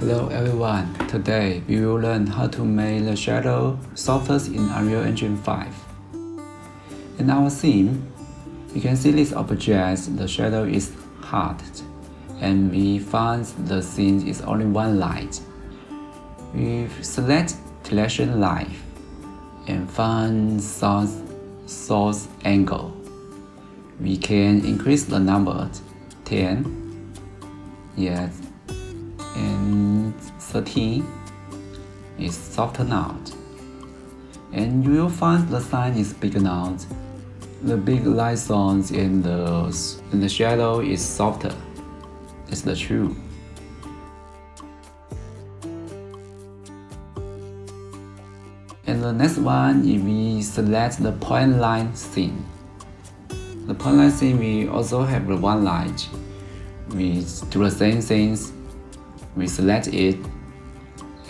Hello everyone, today we will learn how to make the shadow softer in Unreal Engine 5. In our scene, you can see this object, the shadow is hard, and we find the scene is only one light. We select Selection Light and find source angle. We can increase the number 10, yes, and 13 is softer now, and you will find the sign is bigger now. The big light source in the shadow is softer. It's the truth. And the next one, if we select the point line scene. The point line scene, we also have the one light. We do the same things. We select it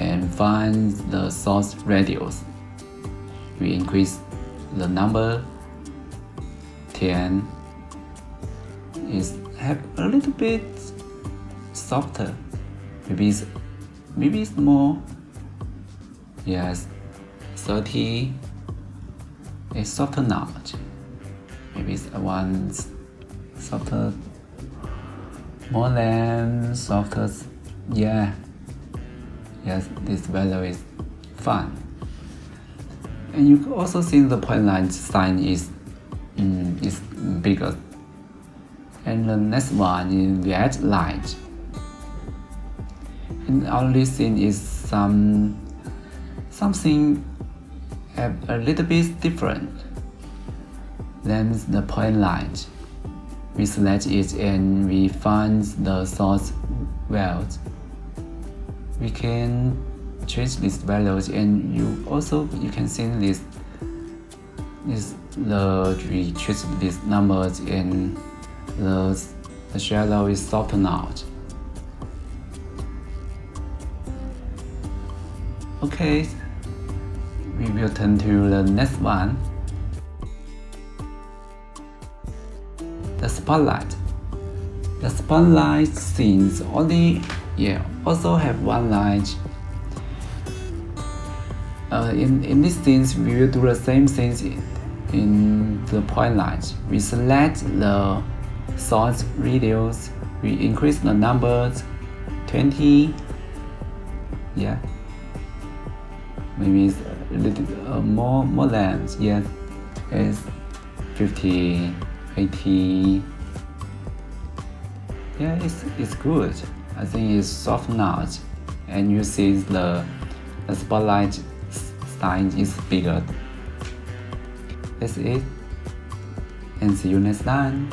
and find the source radius. We increase the number 10. Is have a little bit softer. Maybe it's more. Yes, 30 is softer now. Maybe it's one softer, more than softer. Yeah. Yes, this value is fine. And you can also see the point line sign is bigger. And the next one is red light. And our scene is something a little bit different than the point light. We select it and we find the source values. We can change these values, and you can see we choose these numbers, and the shadow is softened out. Okay, we will turn to the next one. The spotlight. The spotlight scenes also have one light. In these scenes, we will do the same things in the point light. We select the source radius. We increase the numbers 20. Yeah. Maybe it's a little more than, yes, it's 50, 80. Yeah, it's good. I think it's soft now, and you see the spotlight sign is bigger. That's it, and see you next time.